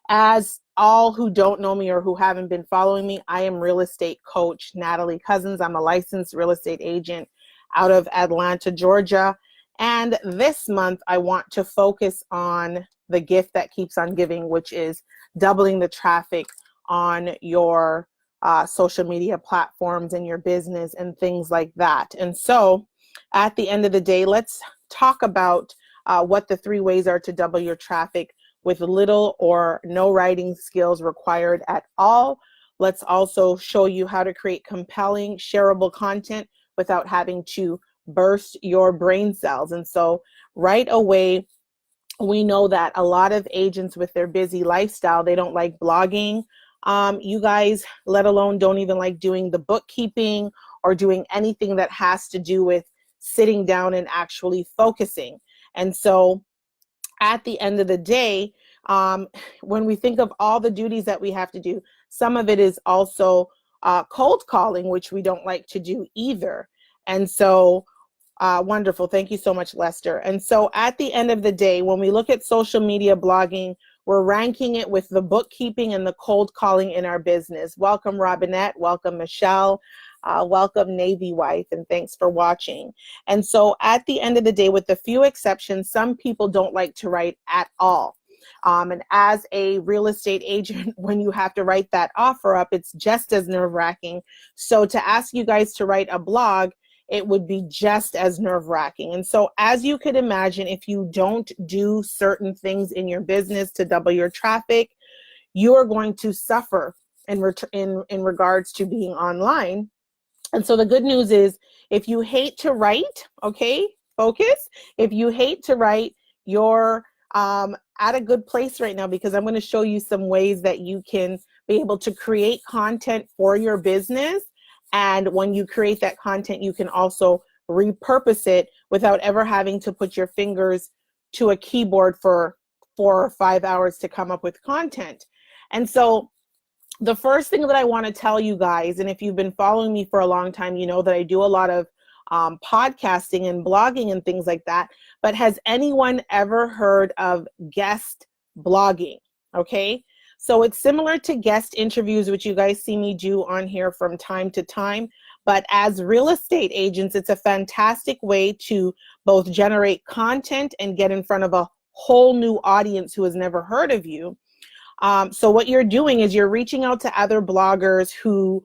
As all who don't know me or who haven't been following me, I am real estate coach Natalie Cousins. I'm a licensed real estate agent out of Atlanta, Georgia. And this month, I want to focus on the gift that keeps on giving, which is doubling the traffic on your social media platforms and your business and things like that. And so at the end of the day, let's talk about what the 3 ways are to double your traffic with little or no writing skills required at all. Let's also show you how to create compelling, shareable content without having to burst your brain cells. And so right away, we know that a lot of agents with their busy lifestyle, they don't like blogging. You guys, let alone don't even like doing the bookkeeping or doing anything that has to do with sitting down and actually focusing. And so at the end of the day, when we think of all the duties that we have to do, some of it is also cold calling, which we don't like to do either. And so wonderful. Thank you so much, Lester. And so at the end of the day, when we look at social media blogging, we're ranking it with the bookkeeping and the cold calling in our business. Welcome, Robinette. Welcome, Michelle. Welcome, Navy Wife, and thanks for watching. And so at the end of the day, with a few exceptions, some people don't like to write at all. And as a real estate agent, when you have to write that offer up, it's just as nerve-wracking. So to ask you guys to write a blog, it would be just as nerve-wracking. And so as you could imagine, if you don't do certain things in your business to double your traffic, you are going to suffer in regards to being online. And so the good news is, if you hate to write, okay, focus. If you hate to write, you're at a good place right now, because I'm going to show you some ways that you can be able to create content for your business. And when you create that content, you can also repurpose it without ever having to put your fingers to a keyboard for 4 or 5 hours to come up with content. And so the first thing that I want to tell you guys, and if you've been following me for a long time, you know that I do a lot of podcasting and blogging and things like that. But has anyone ever heard of guest blogging? Okay, so it's similar to guest interviews, which you guys see me do on here from time to time. But as real estate agents, it's a fantastic way to both generate content and get in front of a whole new audience who has never heard of you. So what you're doing is you're reaching out to other bloggers who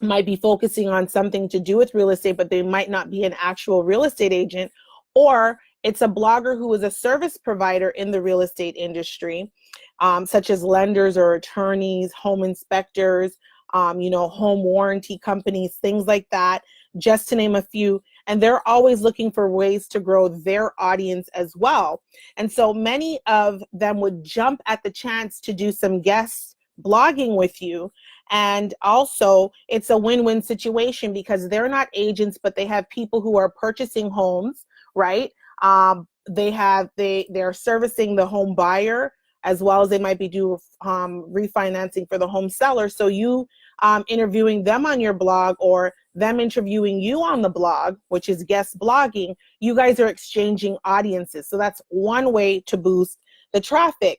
might be focusing on something to do with real estate, but they might not be an actual real estate agent, or it's a blogger who is a service provider in the real estate industry, such as lenders or attorneys, home inspectors, home warranty companies, things like that, just to name a few. And they're always looking for ways to grow their audience as well. And so many of them would jump at the chance to do some guest blogging with you. And also it's a win-win situation, because they're not agents, but they have people who are purchasing homes, right? They're servicing the home buyer, as well as they might be doing refinancing for the home seller. So you interviewing them on your blog, or them interviewing you on the blog, which is guest blogging, you guys are exchanging audiences. So that's one way to boost the traffic.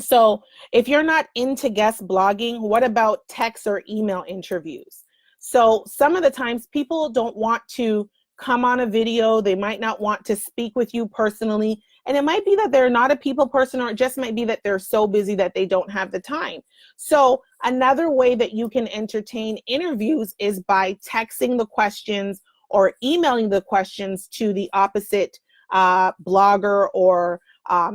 So if you're not into guest blogging, what about text or email interviews? So some of the times people don't want to come on a video. They might not want to speak with you personally. And it might be that they're not a people person, or it just might be that they're so busy that they don't have the time. So another way that you can entertain interviews is by texting the questions or emailing the questions to the opposite blogger or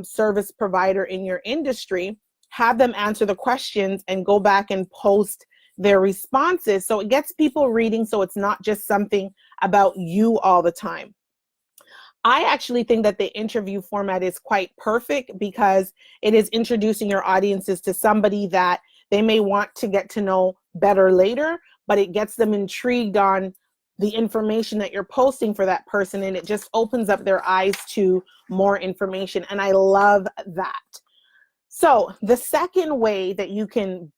service provider in your industry. Have them answer the questions and go back and post their responses. So it gets people reading, so it's not just something about you all the time. I actually think that the interview format is quite perfect, because it is introducing your audiences to somebody that they may want to get to know better later, but it gets them intrigued on the information that you're posting for that person, and it just opens up their eyes to more information. And I love that. So the second way that you can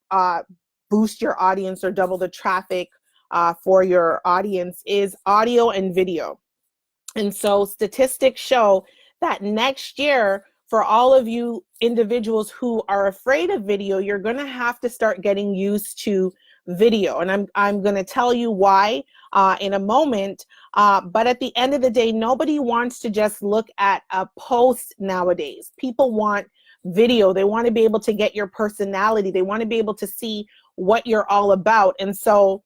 boost your audience or double the traffic for your audience is audio and video. And so statistics show that next year, for all of you individuals who are afraid of video, you're going to have to start getting used to video. And I'm going to tell you why in a moment. But at the end of the day, nobody wants to just look at a post nowadays. People want video. They want to be able to get your personality. They want to be able to see what you're all about. And so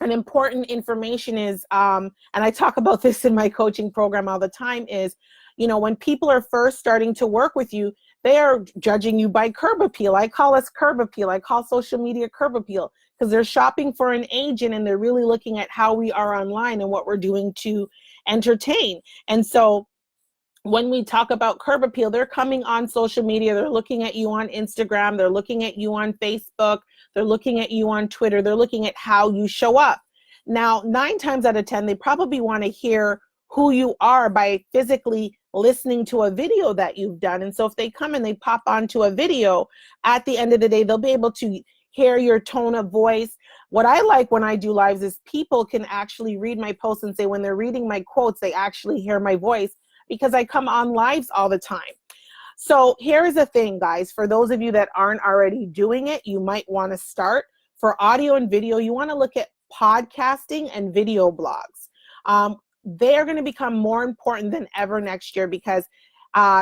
an important information is, and I talk about this in my coaching program all the time, is, you know, when people are first starting to work with you, they are judging you by curb appeal. I call us curb appeal. I call social media curb appeal, because they're shopping for an agent and they're really looking at how we are online and what we're doing to entertain. And so when we talk about curb appeal, they're coming on social media, they're looking at you on Instagram, they're looking at you on Facebook, they're looking at you on Twitter, they're looking at how you show up. Now, 9 times out of 10, they probably want to hear who you are by physically listening to a video that you've done. And so if they come and they pop onto a video, at the end of the day, they'll be able to hear your tone of voice. What I like when I do lives is people can actually read my posts and say, when they're reading my quotes, they actually hear my voice, because I come on lives all the time. So here is the thing, guys. For those of you that aren't already doing it, you might want to start. For audio and video, you want to look at podcasting and video blogs. They are going to become more important than ever next year, because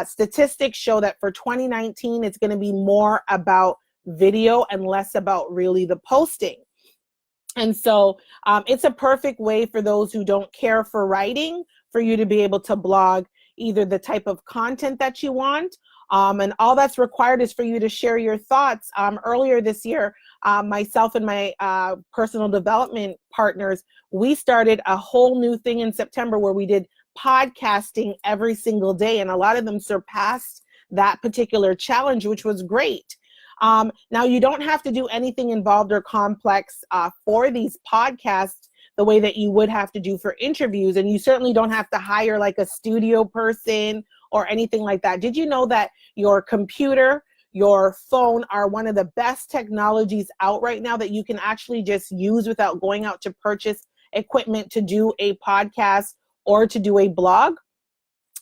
statistics show that for 2019, it's going to be more about video and less about really the posting. And so it's a perfect way for those who don't care for writing, for you to be able to blog either the type of content that you want, and all that's required is for you to share your thoughts. Earlier this year, myself and my personal development partners, we started a whole new thing in September where we did podcasting every single day, and a lot of them surpassed that particular challenge, which was great. Now, you don't have to do anything involved or complex for these podcasts the way that you would have to do for interviews. And you certainly don't have to hire like a studio person or anything like that. Did you know that your computer, your phone are one of the best technologies out right now that you can actually just use without going out to purchase equipment to do a podcast or to do a vlog?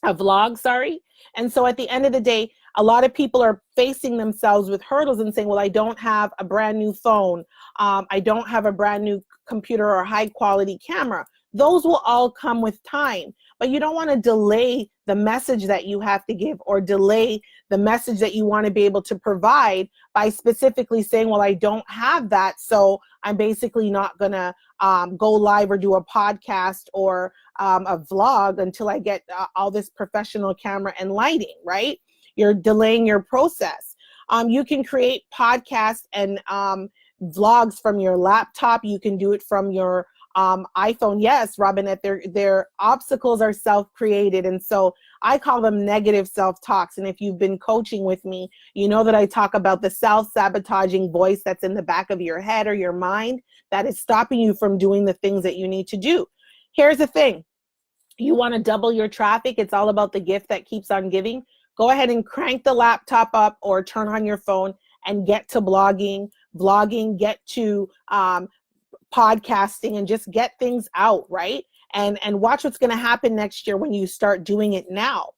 And so at the end of the day, a lot of people are facing themselves with hurdles and saying, well, I don't have a brand new phone. I don't have a brand new computer or high quality camera. Those will all come with time, but you don't want to delay the message that you have to give, or delay the message that you want to be able to provide by specifically saying, well, I don't have that, so I'm basically not going to go live or do a podcast or a vlog until I get all this professional camera and lighting, right? You're delaying your process. You can create podcasts and vlogs from your laptop. You can do it from your iPhone. Yes, Robinette, their obstacles are self-created. And so I call them negative self-talks. And if you've been coaching with me, you know that I talk about the self-sabotaging voice that's in the back of your head or your mind that is stopping you from doing the things that you need to do. Here's the thing. You want to double your traffic. It's all about the gift that keeps on giving. Go ahead and crank the laptop up or turn on your phone and get to vlogging, get to podcasting, and just get things out, right? And watch what's going to happen next year when you start doing it now.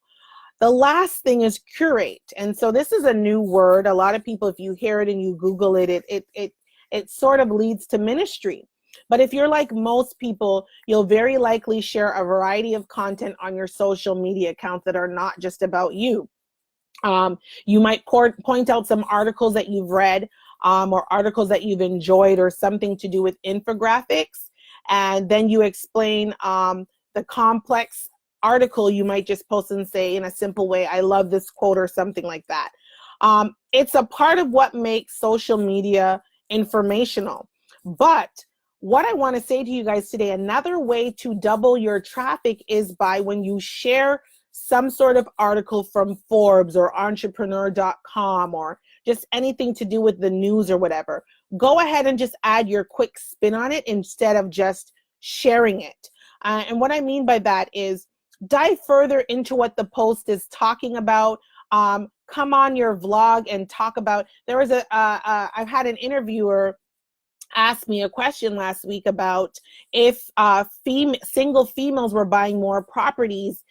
The last thing is curate. And so this is a new word. A lot of people, if you hear it and you Google it, it sort of leads to ministry. But if you're like most people, you'll very likely share a variety of content on your social media accounts that are not just about you. You might point out some articles that you've read, or articles that you've enjoyed, or something to do with infographics. And then you explain the complex article. You might just post and say in a simple way, I love this quote, or something like that. It's a part of what makes social media informational. But what I want to say to you guys today, another way to double your traffic is by when you share some sort of article from Forbes or entrepreneur.com, or just anything to do with the news or whatever. Go ahead and just add your quick spin on it instead of just sharing it. And what I mean by that is dive further into what the post is talking about. Come on your vlog and talk about, there was I've had an interviewer asked me a question last week about if single females were buying more properties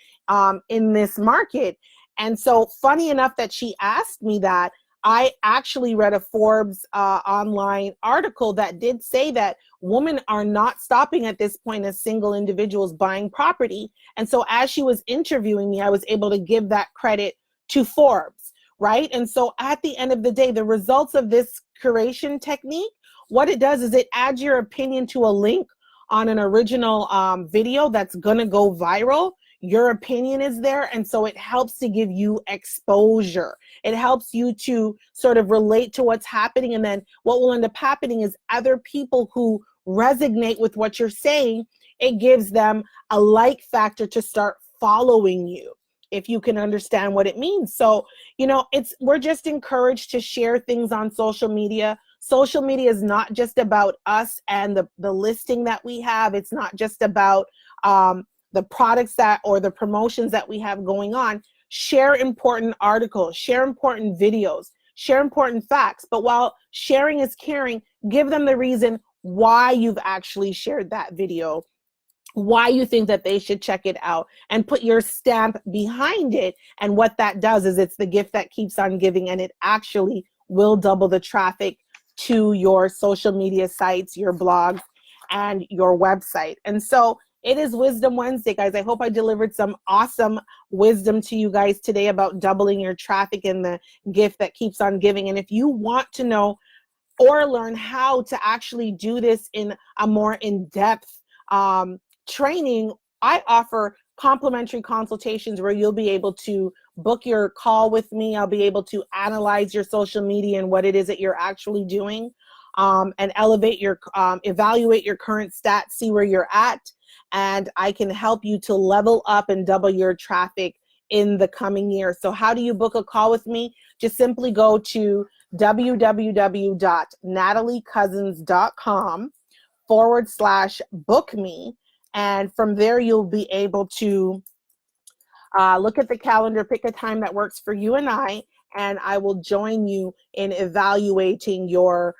in this market. And so funny enough that she asked me that, I actually read a Forbes online article that did say that women are not stopping at this point as single individuals buying property. And so as she was interviewing me, I was able to give that credit to Forbes, right? And so at the end of the day, the results of this curation technique, what it does is it adds your opinion to a link on an original video that's going to go viral. Your opinion is there, and so it helps to give you exposure. It helps you to sort of relate to what's happening, and then what will end up happening is other people who resonate with what you're saying, it gives them a like factor to start following you, if you can understand what it means. So, you know, we're just encouraged to share things on social media. Social media is not just about us and the listing that we have. It's not just about the products that or the promotions that we have going on. Share important articles, share important videos, share important facts. But while sharing is caring, give them the reason why you've actually shared that video, why you think that they should check it out, and put your stamp behind it. And what that does is it's the gift that keeps on giving, and it actually will double the traffic to your social media sites, your blogs, and your website. And so it is Wisdom Wednesday, guys. I hope I delivered some awesome wisdom to you guys today about doubling your traffic and the gift that keeps on giving. And if you want to know or learn how to actually do this in a more in-depth training, I offer complimentary consultations where you'll be able to book your call with me. I'll be able to analyze your social media and what it is that you're actually doing, and evaluate your current stats, see where you're at, and I can help you to level up and double your traffic in the coming year. So how do you book a call with me? Just simply go to www.nataliecousins.com/book me. And from there, you'll be able to look at the calendar, pick a time that works for you and I will join you in evaluating your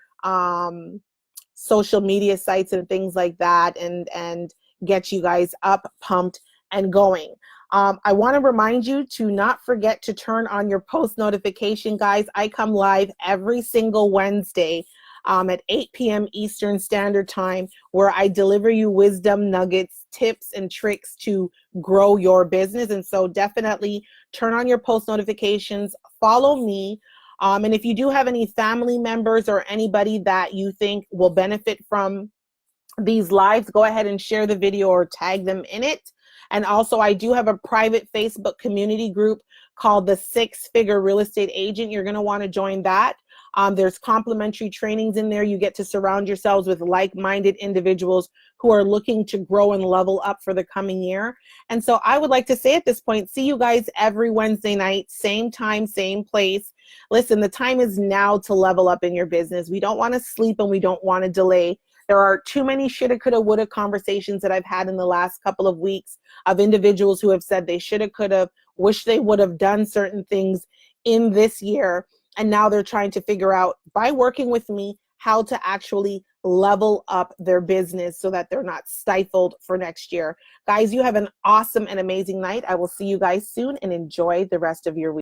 social media sites and things like that, and get you guys up, pumped, and going. I want to remind you to not forget to turn on your post notification, guys. I come live every single Wednesday at 8 p.m. Eastern Standard Time, where I deliver you wisdom nuggets, tips, and tricks to grow your business. And so definitely turn on your post notifications, follow me. And if you do have any family members or anybody that you think will benefit from these lives, go ahead and share the video or tag them in it. And also, I do have a private Facebook community group called the 6-Figure Real Estate Agent. You're going to want to join that. There's complimentary trainings in there. You get to surround yourselves with like-minded individuals who are looking to grow and level up for the coming year. And so I would like to say at this point, see you guys every Wednesday night, same time, same place. Listen, the time is now to level up in your business. We don't want to sleep and we don't want to delay. There are too many shoulda, coulda, woulda conversations that I've had in the last couple of weeks of individuals who have said they shoulda, coulda, wish they would have done certain things in this year. And now they're trying to figure out, by working with me, how to actually level up their business so that they're not stifled for next year. Guys, you have an awesome and amazing night. I will see you guys soon, and enjoy the rest of your week.